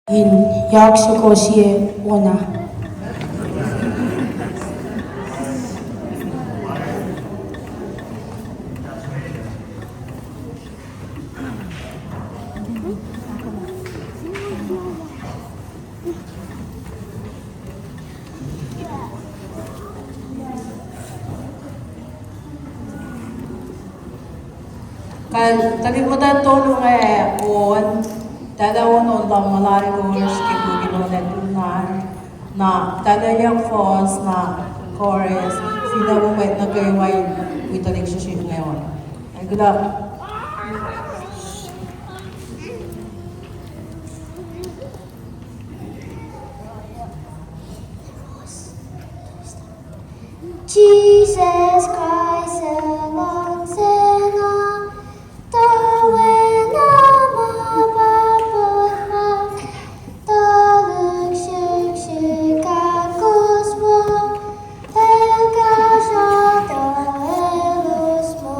in Yaksakosie Ona. Kalimutan tulong on dalawang lang malari goals kikuginulat na dalawang falls na chorus sinabumay na gayway with relationship ngayon. Ay, good luck. Jesus Christ along sena tawena mapapagpag taluk shik shik akos mo elkashata elus mo.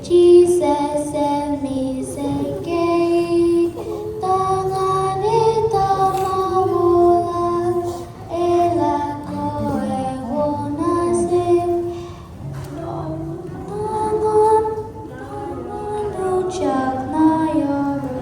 Jesus sent me singing, tanganita mawala, elako ewonasim, tangan luchak na yoro.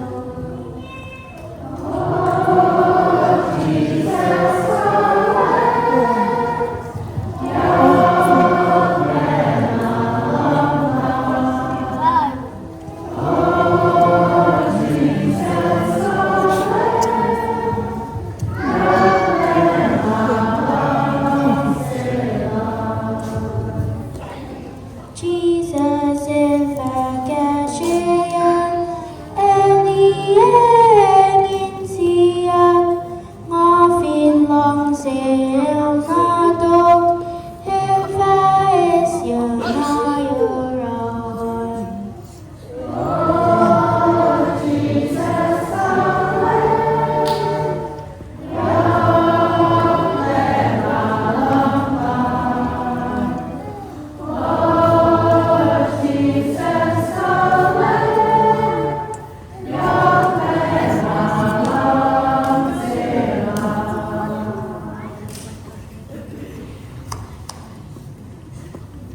Jesus in vacation, enieng in siang, ngafin lang sel nadok, hilfais yang ayuran.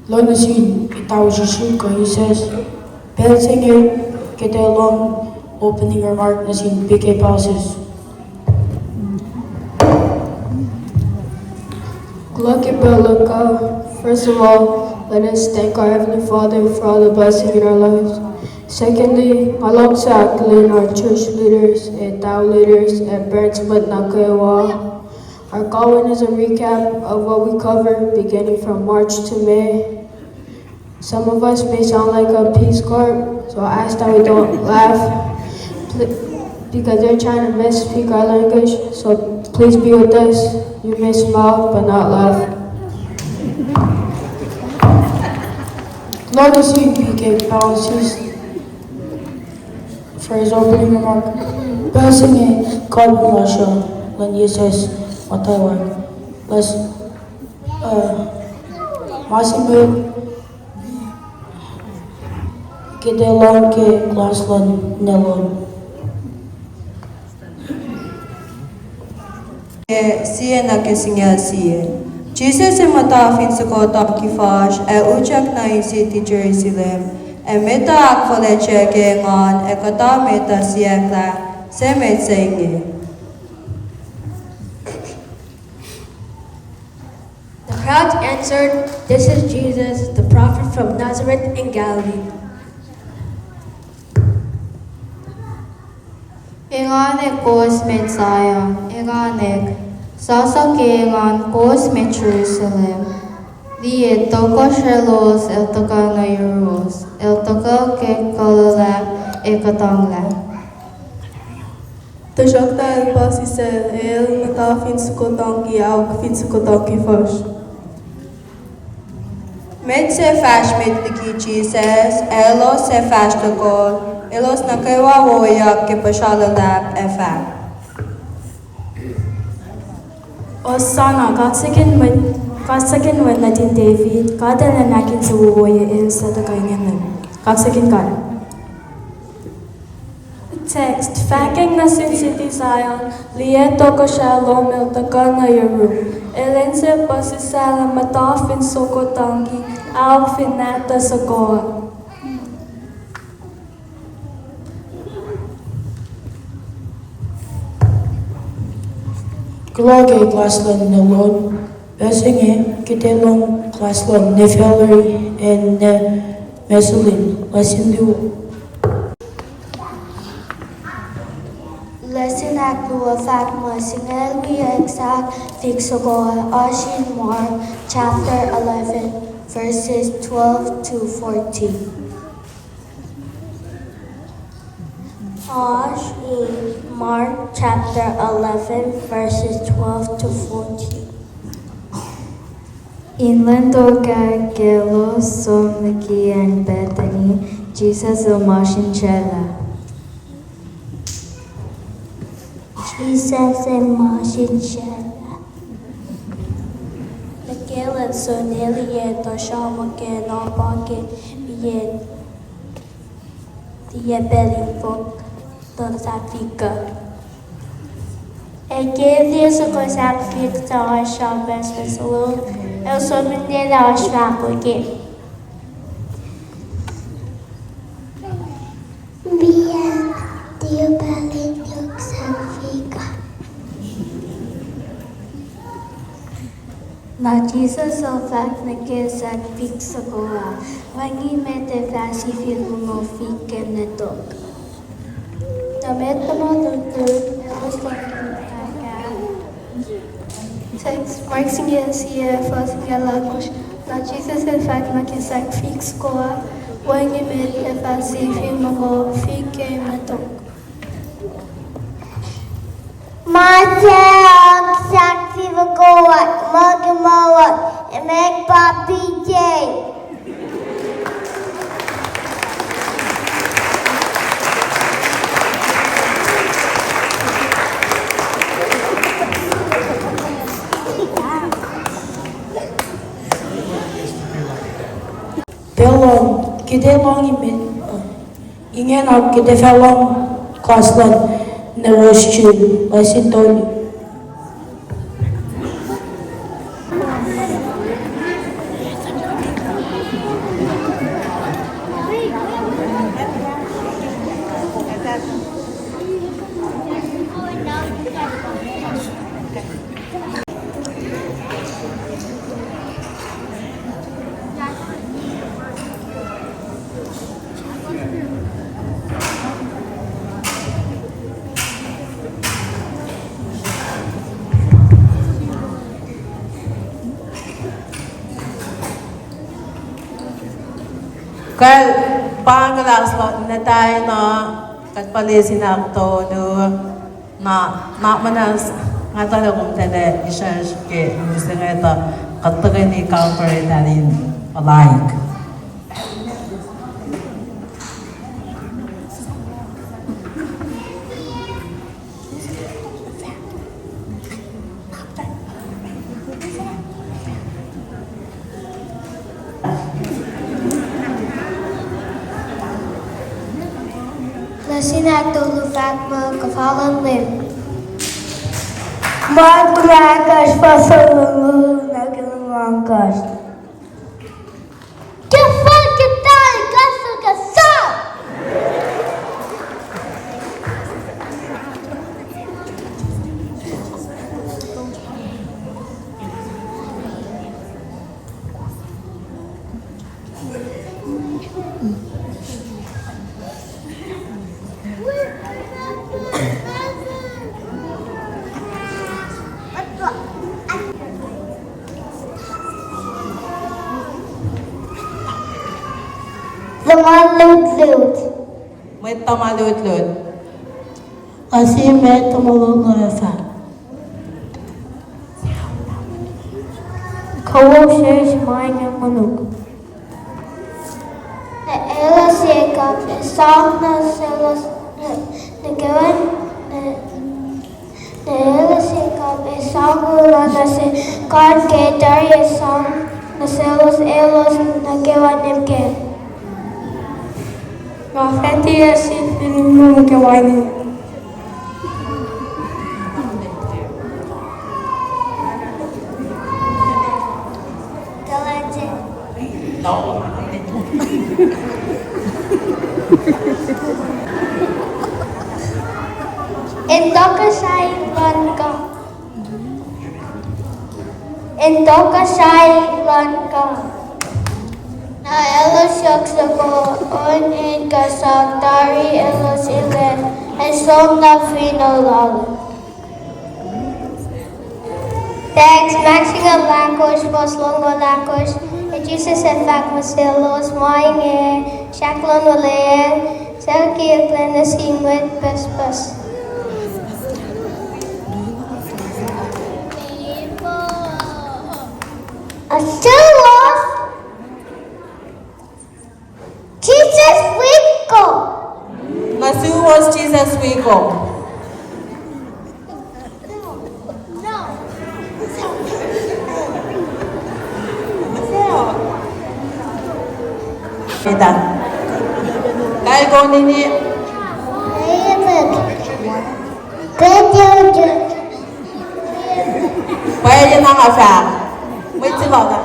Lonasin itaw Shishuka, he says, bell singer, get a long opening remark nasin PK pauses. First of all, let us thank our Heavenly Father for all the blessings in our lives. Secondly, alongside Kalwen, our church leaders and Tao leaders and parents with Nakayawa. Our Kalwen is a recap of what we covered beginning from March to May. Some of us may sound like a Peace Corps, so I ask that we don't laugh because they're trying to misspeak our language, so please be with us. You may smile, but not laugh. Lord is you, PK balances for his opening remark. Passing a Kalwen Russia, when he says, Mataiwan. Let's, Masimil, get along ke Glassland Nelon. Siya na kesingya siya. Jesus e matafin sa kota kifash e uchak na city Jerusalem e meta akfale cheke ngan e kata meta siya kla semet senge. The crowd answered, "This is Jesus, the prophet from Nazareth in Galilee." Inganek kos Messiah, inganek sasakengan kos met Jerusalem. Diet toko shelos el toka na euros, el toka ke kalala e katangla. The Shokta Bossy said, El Nata Finsukotonki, Auk Finsukotonki Fosh. Med se färs mit liki Jesus, elos se färs tokol, elos na kewa woya ke pashala lab efa. Osana, kaksakin wen natin David, kada na nakin sa wuwoya il sa tagayngan na. Kaksakin ka. Text, faking na sin City Zion, lieto ko siya lomel taga na Yeru. Elense pasisala matafin sokotangi, au finata sa goa. Glage glaslan nelon, besinge kitelong glaslan nefeleri en mesulin lasindu. Lesson Akua Fatma Singel we exact Fixogoa Ashin Mark chapter 11 verses 12 to 14. Ash in Mark chapter 11 verses 12 to 14. Inland Doga Gelo Somniki and Bethany, Jesus Omashin Chela. Jesus and Mashin Shella. The Galen so nearly yet or Shamake no pocket yet the belly folk does Africa. A gave this a goes at fixed our shop as a saloon, also been our shop again. Bien, dear belly looks Africa. Na Jesus of fact na kiss at fix sa goa, wangi mete fasi fil mo fikem na dog. Damit lutur, Text, Mark singe siya first galakos, na Jesus in fact na kisak fix goa, wangi met efasi film mo fike matok. Marcel, saksi vergoat, magamawat, and make Papi J. Belon kitelong ingen ak kitefelong glaslan neroshin lasintoli. Kal panggalas lo na tayo na katpalisin ako do na manas nga tayo kung tede isang ke gusto nga ito katagay ni counter dalin alike. Lasinak dulu Fatma kafalan lim. Maglakas pasalungo naglamangkas. Kefal ketal kasar kasar. Zaman lut-lut. May tamalut-lut. Kasi met tumulong na fa. Kawoshes mine manuk. Elas Jacob, Saul na selas nagawan elas Jacob, Saul na se God ke Darius Saul na selas elas nagawan imke. Ngafeti si pilimu ke wani. Galante. Indoka sai lanka. Indoka sai lanka. Na elas yaksako on in kasak dari elas ilen and som na finalala. Thanks, matching of language, was longo language. Jesus en vaak meselos, moinge, shaklon waleer, selkie ik lennes ging met pespas. Aselos, Jesus wiko. Masu was Jesus Wiko. Kita. Kaya ko nini. Pwede na nga siya. May sila ka.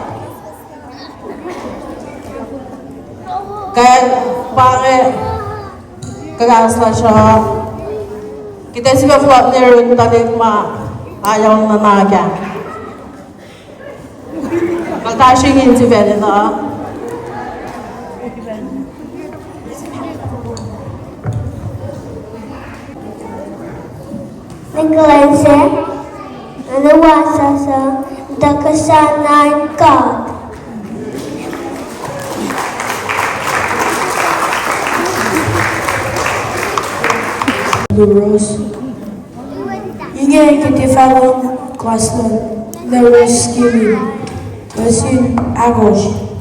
Kaya pare kagas na siya. Kita siya flop ni Ruth talik ma ayaw na nagya. Magkasingin si Velina. Nagkalansa, nanawasa sa dakasanan God. The rose. Inge kiti falon klaslo. The rose skilling. Kasi agos.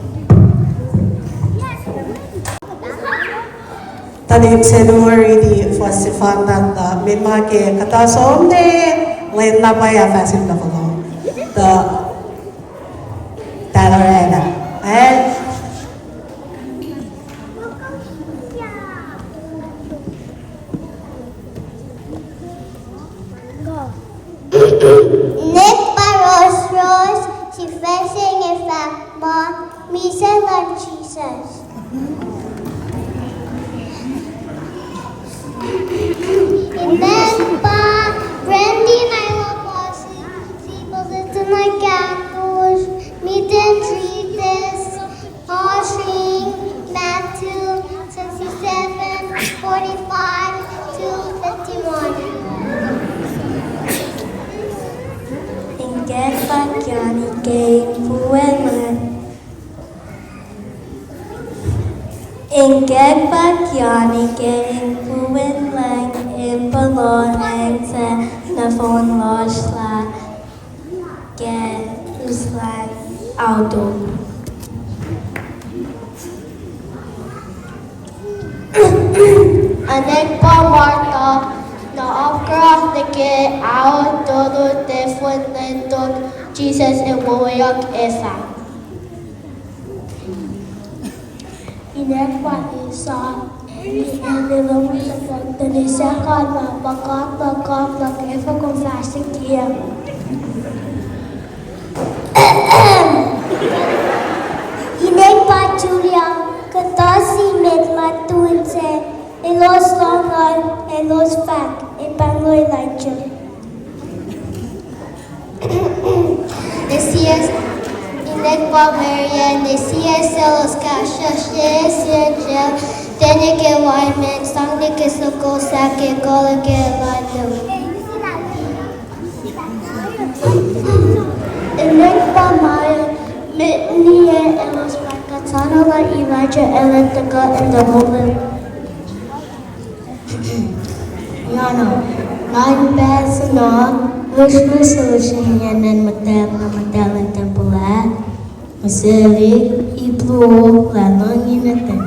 Tanik January di fasifatan da mima ke kata somne len na pa ya fasin da ko da talarena Nick Paros Rose, si facing in fact, ma, misa lang Jesus. Ilan pa, Brandy na ilapasi, si Balita na Gatos, Mitten Treatise, Washing, Matthew 67, 45 to 51. Inget pagyani kay puwelan. Inget pagyani kay puwelan impalon ang sa nafon losla get uslan auto. Anek pa Marta na opera de que ao todo te fuenentok Jesus e woyak esa. Inek pa isa ni enilong sa kanta ni Saka na bakak efa kong fasting kia. Inek pa Julia, katasi med matun se, elos longan, elos fak, ipangloy lancho. Nesias, inek pa Maria, nesias elos kasha, siya, tenya ke waimen, sang ni ke soko sake, kola ke lado. Inek pa Maya, niya elos pakatana la Elijah electrica in the moment. no. Nine beds no. Vishnu solution and matel and temple Masili, Iplo, Lalong Inatan.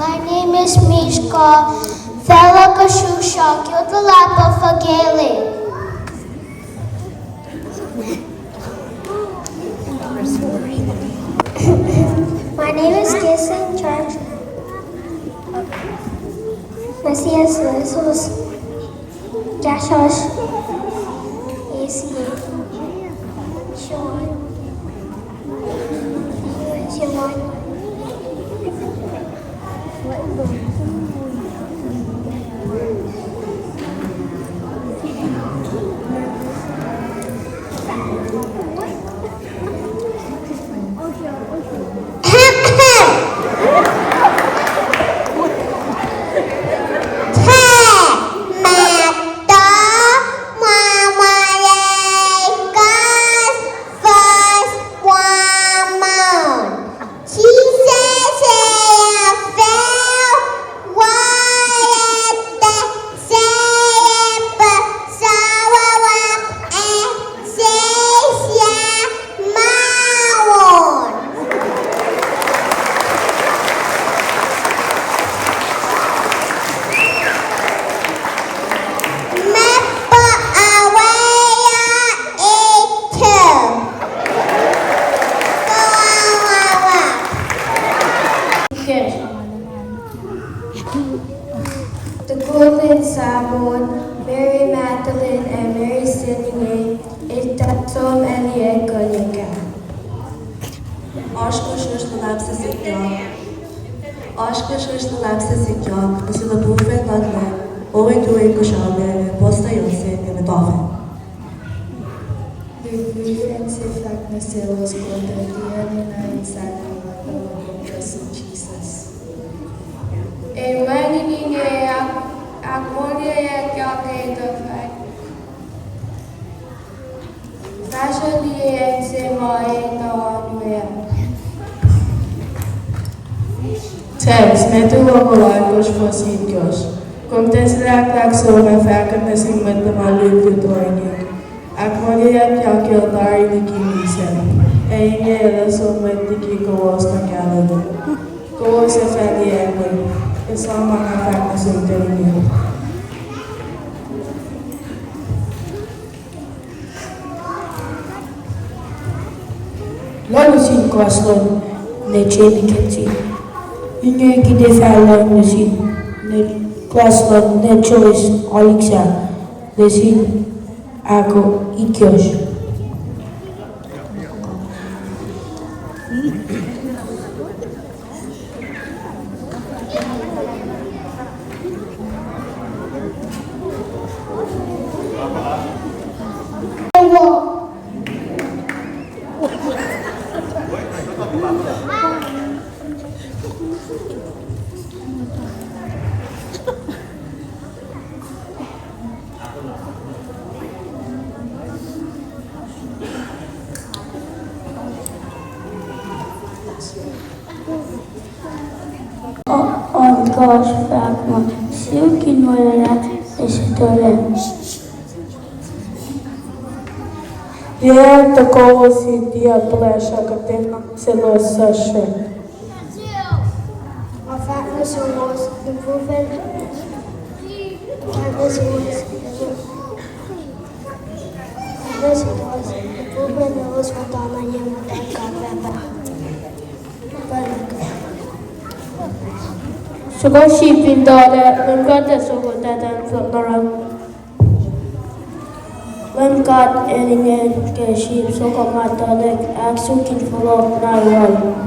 My name is Mishka, Fela Kashusha, Kyutalapa Fagele. My name is Jason Church. Messias Jesus Jashosh AC Sean Shimon The Golden Sabon, Mary Magdalene and Mary singing Itatom Eliek Gonyaka. Oscars na lapsa kasi na buffet natin, owing to ko siya, posta yun sa inatofen. The Buffet Sifak Nasilos Golden na Isaka Jesus. E manini akmolia yakake dofak. Fashion exema no Text, metuwa kolagos fositios. Contestlak laksona fakan na singmat na malulito niya. Akmolia yakil dari ni kimisen. Einge elaso matiki kawas na kalado. Kawas sa fali ekway. Kasama na fak na singtero niya. Lalo sin kwaslon ne chedi ketsi. Inyo kidefala nasin ne kwaslon ne choice Alexa nasin ako ikyos. Oh gosh, Fragma, silkin wala istore. Yeah, the goal is dia plesha katena selos sashe. Our fatness was improvement. Fatness was improvement that was for Donna Yam and Kavaba. Sugo shipin dole lungkot sugo dadan flotoran. Lungkot eringen ke ship sugo matolek aksukin follow narwal.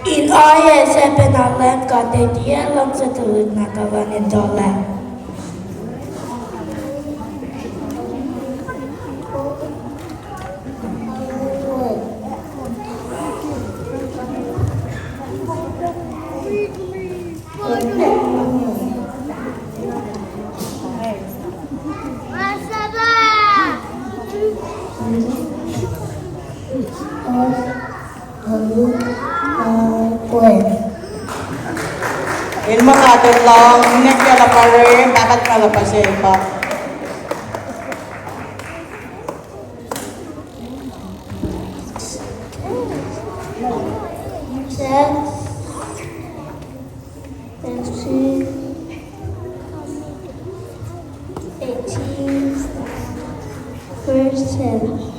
In aya sepen alam kate dia lam setelut nakavan dole. Masaba! Ilmu kadang long, ini dia lapar, bakat kalau pasal pak. Genesis 18, verse 10.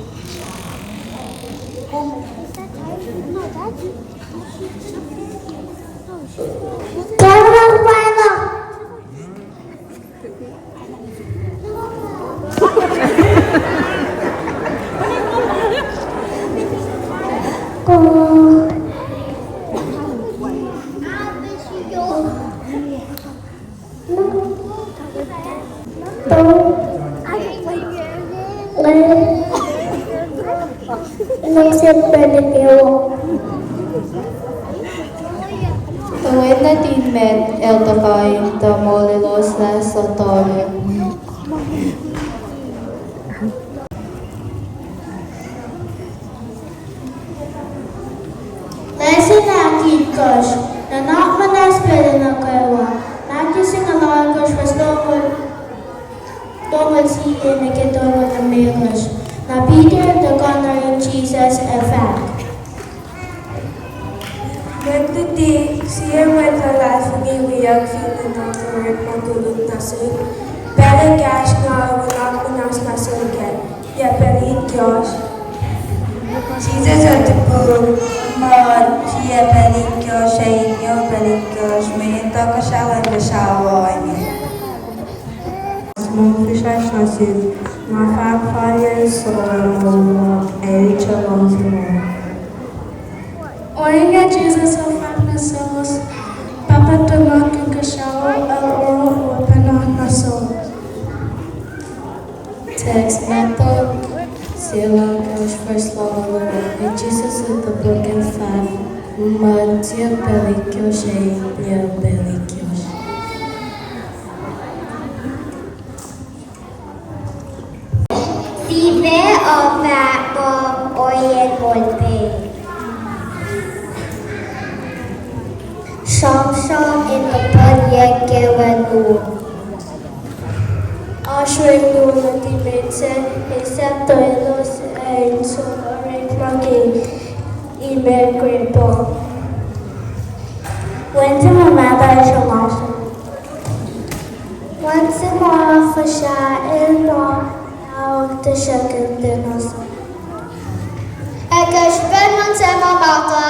Kalwen na timet, el takay, tamolilos na sotorio. Lesson akid kosh, na nakmanas pwede na kaiwa. Nakising alakan kosh was dongal siya na kitawag na mekosh. Na Peter the gunner in Jesus effect. Nagtuti, siya may talas ngiwiyag sinanong matulog na sin. Pero cash na wala ko nang nasulgan. Ya pelit Diyos. Jesus at the pool, siya pelit Diyos, siya inyo pelit Diyos, may ito kasalan kasawa niya. Small fish na sin. Mafakfalya sa mga ay chalong sila. Oringa Jesus of Agnasos, Papa Tomak and Kashawa, El Oro, Wapanon Naso. Text method, silang Kosh first law and Jesus with the book and five, Matya Belikoshe, Nya Belikoshe. Sive of Bob Oyen Bolte. Sham in the Panya Kevanu. Ashwin Nula Dimense, except the Elos and so Orange Monkey, Email Grandpa. When's my mother is a mouse? Once a month for Shah and out the second dinners. Ekashpen man sama baka,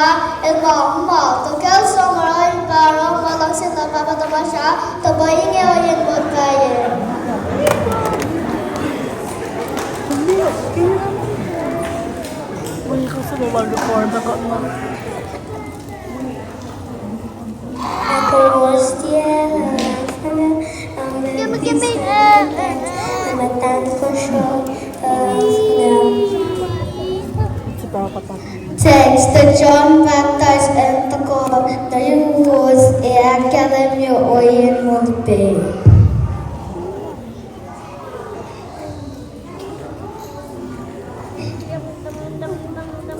ilma tokel somra ilbaro malang sila papa tabasha, tabayin oyen bot kaya. Ako was the Text the John Baptist and the call the was a academy oyen mulpe.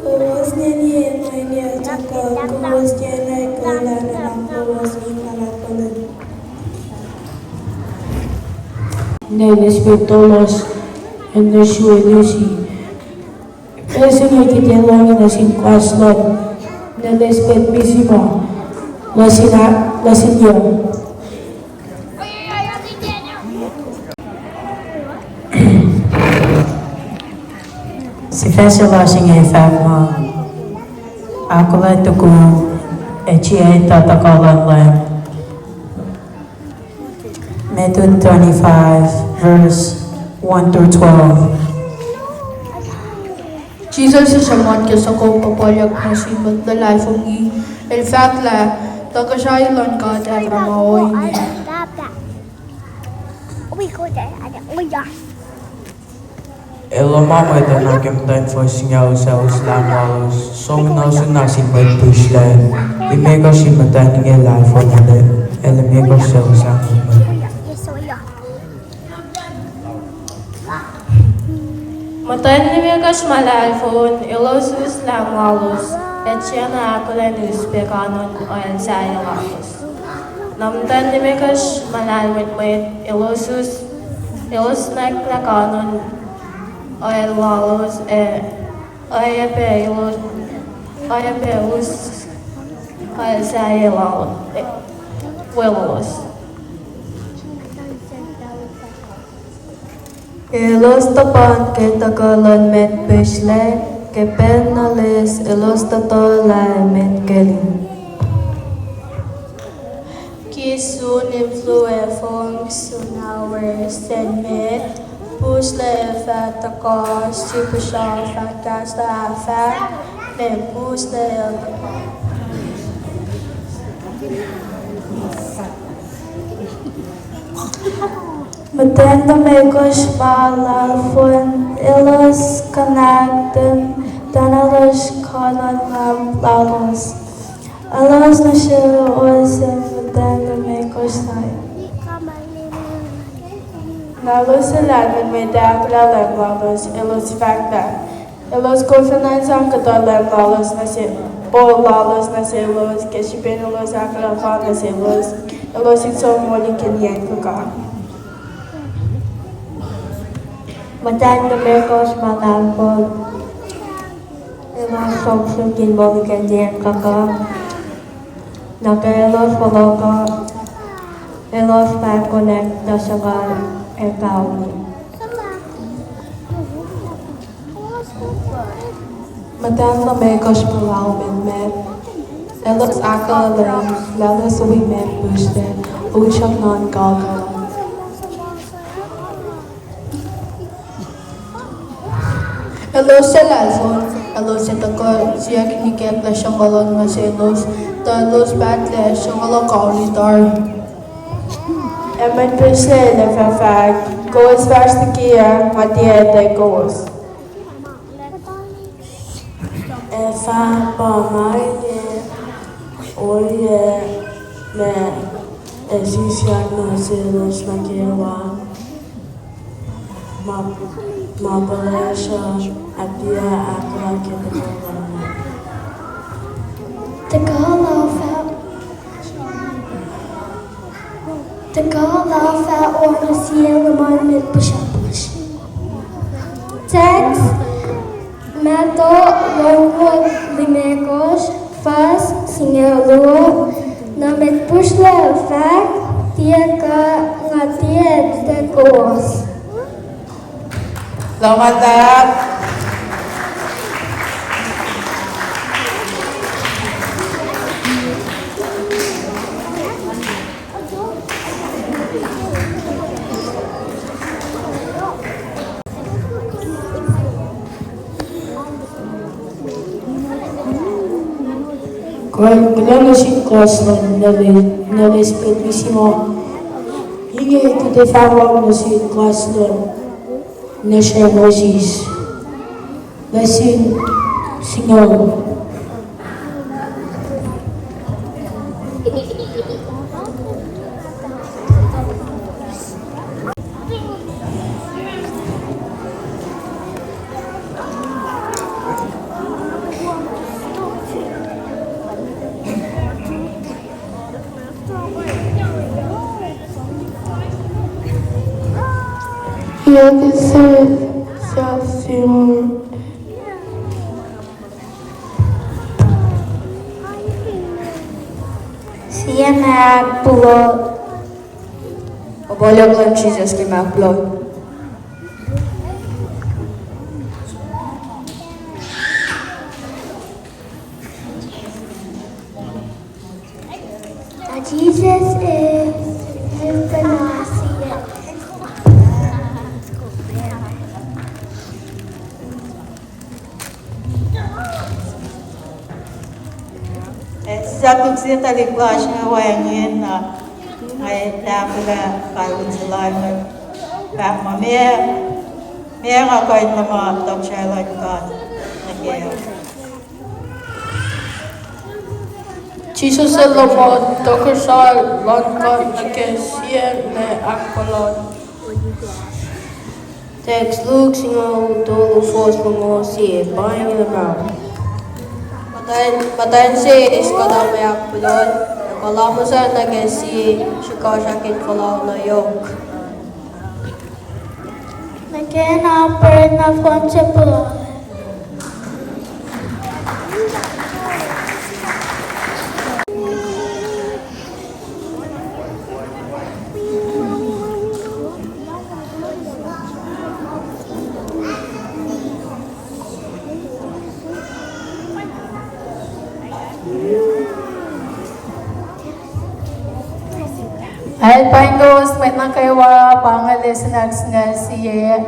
Kuwas niya niya taka, kuwas niya na ikala na lang kuwas inalapanan. Neles Bertolos and the Shuelusi. Ese que tiene la sin Kwaslot, Neles Betmisima, la Sinyo. Si fese lasing e fagma, akula tuku e chia tatakalan len. Matthew 25, verse 1 through 12. Jesus is someone kes ako papayak na sibat the life of me. In fact la, takasailan ka at maoy niya. Ela mama ito na kemtan for singaw sa uslam walos. So na sunasin may push lang. Imego si mataning ela for nade. Ela mego sa usam. Matandimikas malalfon, ilosus lamwalus, et siena akulenus peganon oil sayalakos. Namtandimikas malalwitwit, ilos naklakanon oil walus, oyape us oil sayalakos. Los tapan que tagalan met besle, que penales los tatala met kelin. Kisun influe fong sunawer senmet, pusle fataka, sipusha fakasta afak, me pusle Matandamigos malalfon, ilos kanagdan, danalos kanan lalos. Alos na siya osin matandamigos tayo. Nalos alaman may dakla lalos, ilos fakta. Ilos kofinan sang katalan lalos na siya. Bol lalos na siya ilos, kesipin ilos akalafan na siya ilos. Ilos iksomoli kinyan kaka. Matandamigos malalfon, ilos soksugin bolikan diyan kaka. Nakaelos paloka, elos pakonek dasagal Kalwen. Matandamigos malalmin met, elos akalam, lalas uwi met buste, ushak non galgalam. Elos sa lalfon, elos sa takor, siya kinikep la siyang galon mas elos, talos batle siyang galon kaulitar. Eman pusle le fafag, goes fast the kia, matiete goes. Efa pamaye, oye, me, esisiak no selos makewa. Mabalesha atia akla kitakawana. Tagalafa orna sielaman mit beshapash. Text Mato longo limekos fas singeluo na mit pusle fak tia ka ngatie tekos. Selamat datang. Grande Sydklasland nelle spedissimo linee tutte favole Sydklasland nasce Moses Lesson Signor Yo deseo saciar. Siya pulo. Obolog lang Jesus kay Maclo. Jesus is euthanasia. Sa kugsita ligwas na wangin na ngay tapula Kalwen selamat pak mamia ngakoy mama tok Charlotte God again. Jesus elomo dokasal langkat nake siya ne akpalon. Text Luke singo dolo fos mongo si buying in the ground. Matayin si iskala mayak pulon. Kalau masa nagesi shikoshakin kalau na yok. Magana per na fonte pulon. Ay pangos met na kaywa pangalis nagsnga siye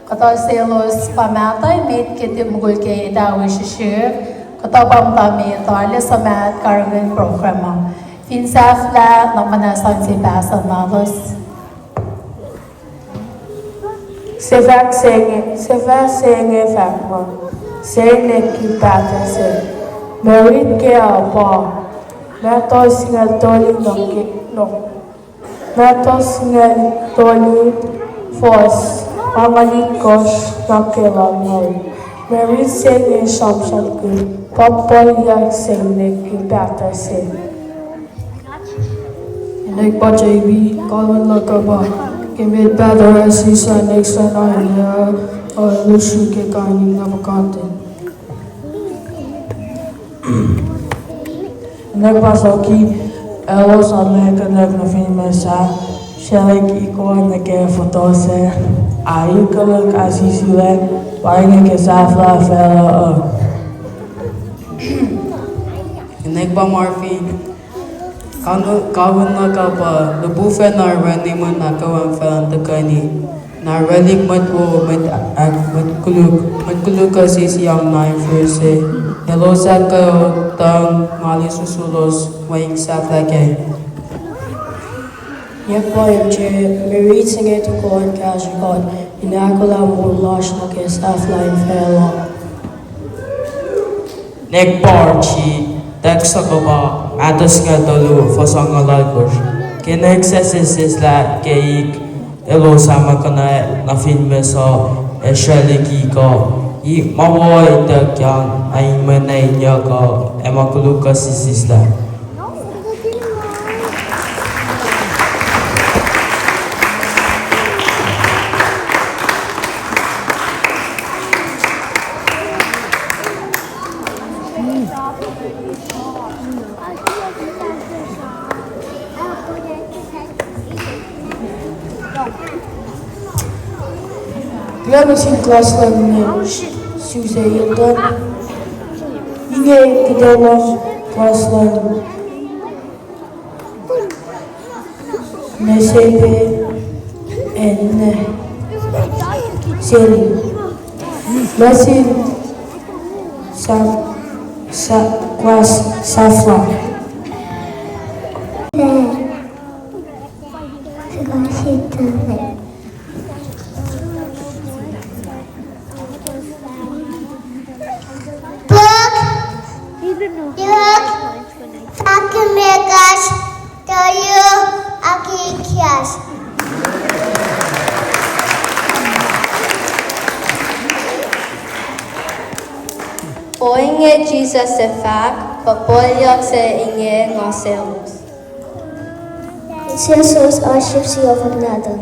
kataselos pamatay met kiti mugul ke dawi shishir katabam tami tali samat Kalwen program finsafla namanasan si basan malos Sevak senge fakma. Senge ki pata se. Merit ke apa. Natos nga toli no. Natos nga toli fos. Amalikos nakelangoy. Merit senge shamshan ku. Papolyak senge ki pata se. Nek pa JB, Kalwen lakaba. Kimit padara si sa next na ya lusu ke kainin na makante. Nagpasoki elos Amerika nagnafinmesa shelek iko nage fotose ayukalak asisule paringa ke safla fela Nagpa Marfi Kalwen lakaba lubufe na rani mo nakawan felan takani na relik matwo matkuluk kasi siyang na influence Nelosa kayo tang mali susulos maing saflake. Yakwa je merit singe to ko an cash god inakula mo lash na ke staff line fela. Nagparchi teksa ko ba atas nga dalo fasang alagos. Kinexesis la keik elo sama kana na filme sa eshaliki ko. I mawoy da kyang ay manay niya ko emakuluka sisisla. Grabe sin class lang ni Suze Yildan. Ingay kidalang class lang. Nasebe and Siri. Masin sa class safla. Akimekas tayo akikias. Poinge Jesus se fak, papolyak se inge ngoselos. Jesus worship you of another.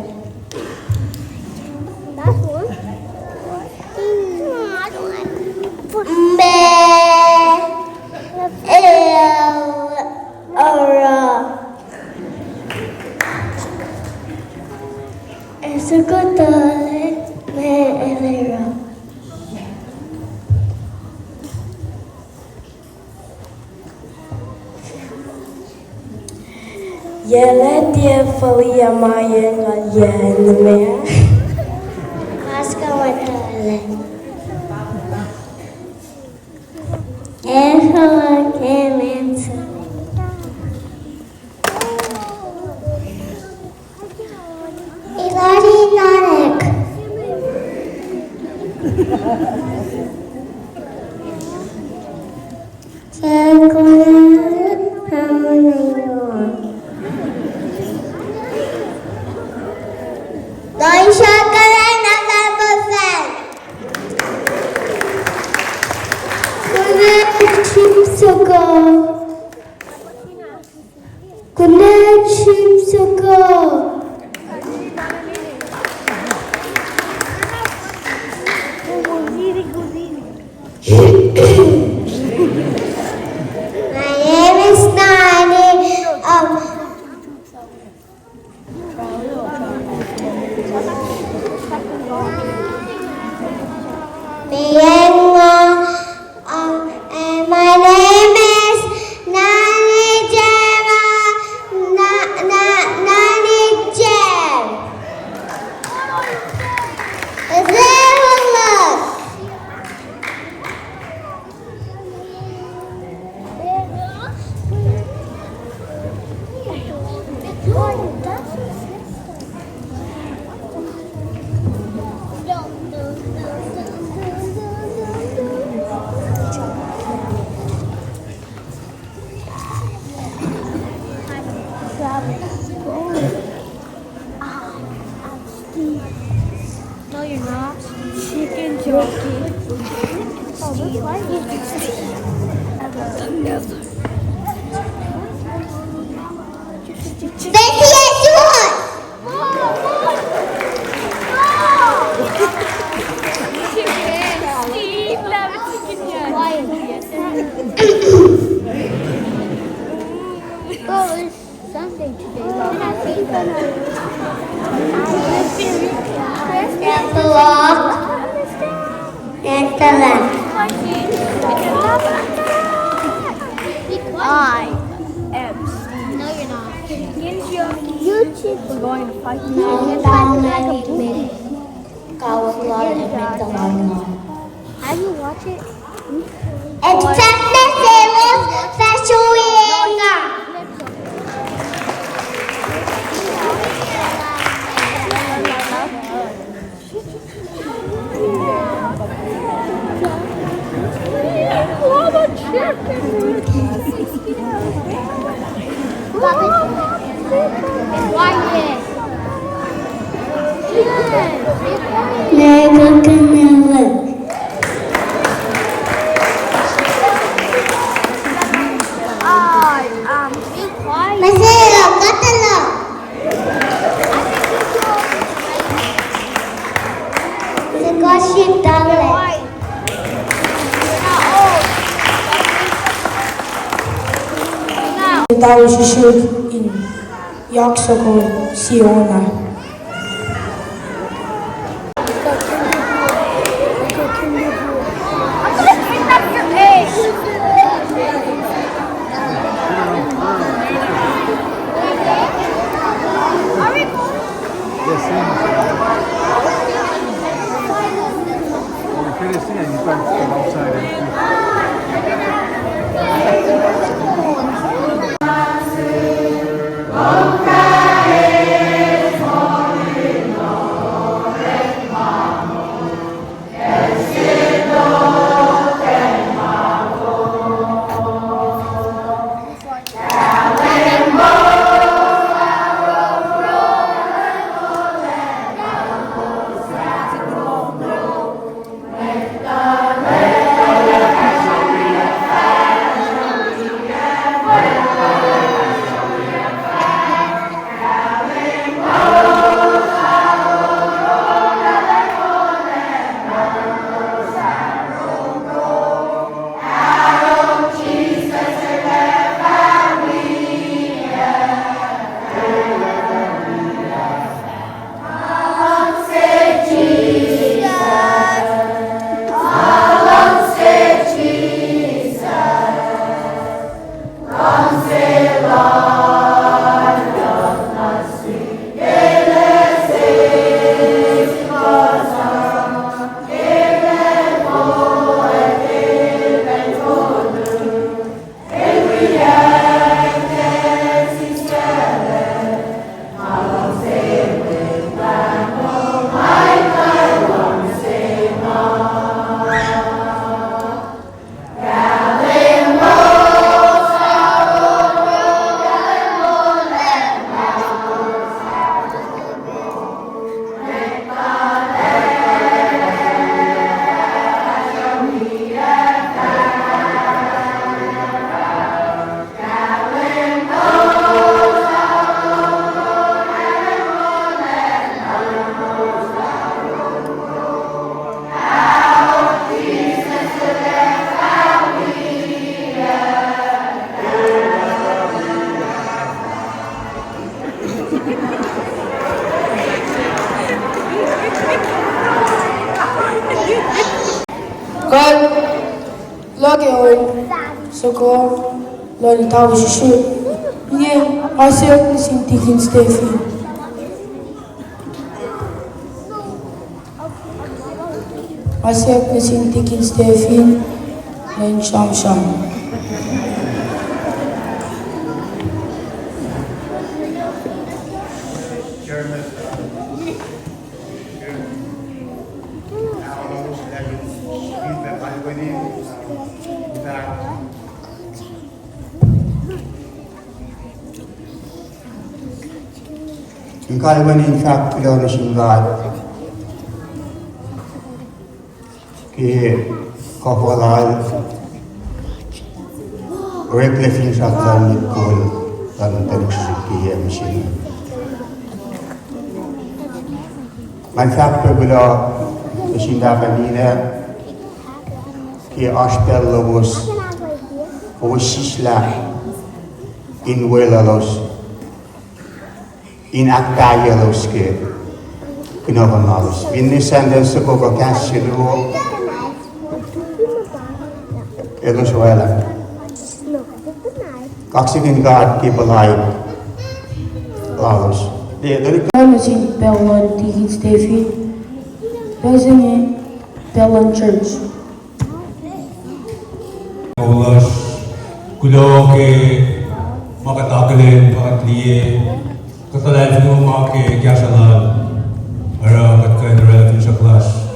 Yele dia falia maya ngalian mea. Aska watale. Ehoa kemensa. Ilari nanek. Doi shakalan na No, you're not. Chicken jockey. Betty, yes, you want. Steve loves chicken jockey. Oh, it's Sunday today. Step the walk. And the left. I am Steve. No, you're not. We're going to fight Have you watched it? It's Dały się in jak soko Siona. Lagi oi, soko, lori tahu shishu. Ye, asyik ni sintikin Steffi. Asyik ni sintikin Steffi, lain sham. In Kalwen, in fact, Kalwen God, ki kahwalal, reflecting sa kalamit kul, dan telusik ki yemsin. Man fact, pagula, kasinda kanina, ki aspel lobos, sisla, in welalos, in actayalos ke kinokonalos. Vinnisan del sa kokakasiluo elos wala. Kaksikin God ki balay lalos. Sin Bellon Tikin Steffi, Bezing Bellon Church. Olas, kulo ke makatagalen pakatliye. Katalan mo mga kaya ara katkain relevant sa class.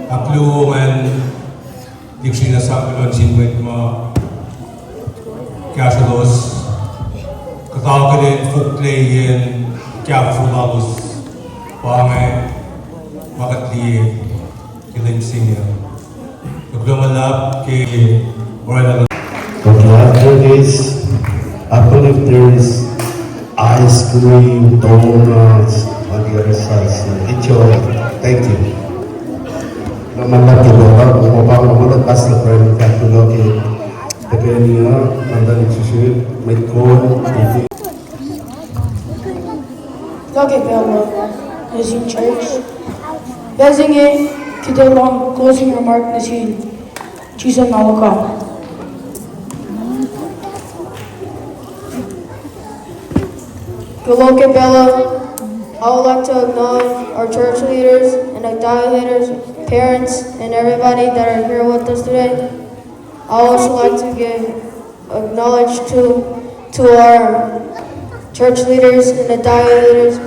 Aklo man diksi na sa kulon sinwet mo kaya katagalan fukleyen kaya fulalos pangay makatliye kilim sinya. Aklo malap ke oral. Okay, after this, I believe there is ice cream, donuts on the other side. So enjoy. Thank you. Naman na tulog, umabang naman at pas na parang katulog eh. Kaya niya, nandaling susunod, may cone, TV. Lagi Bellon is in church. Bezing kita long closing remark na si Chisa Nawaka. Galoke Bella, I would like to acknowledge our church leaders and our leaders, parents, and everybody that are here with us today. I also like to give acknowledge to our church leaders and the leaders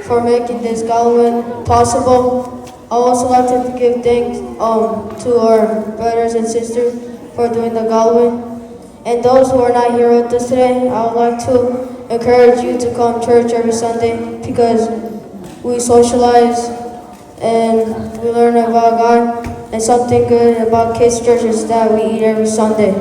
for making this Kalwen possible. I also like to give thanks to our brothers and sisters for doing the Kalwen. And those who are not here with us today, I would like to encourage you to come to church every Sunday because we socialize and we learn about God. And something good about Kids Church is that we eat every Sunday.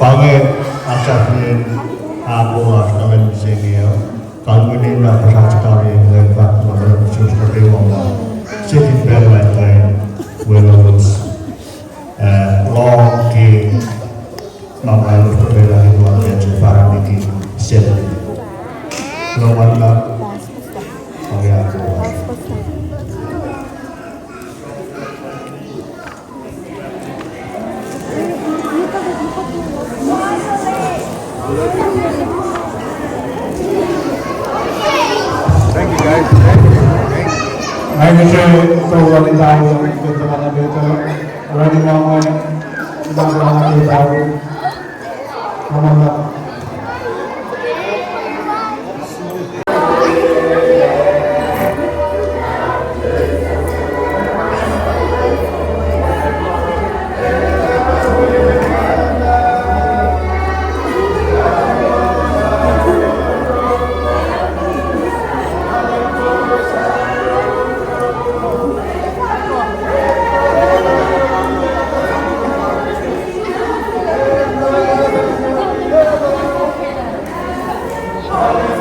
Pangit aksarnya abuah dengan sengio, kalmunin na pasakari dengan pak mana sesuatu yang sedikit berlain willows, long ke nama berbeda itu ada para bikin sedikit, lawan lah, pangit abuah. Thank you guys. Saya wanita yang kita ada itu, orang yang kita tahu, mana. Hallelujah.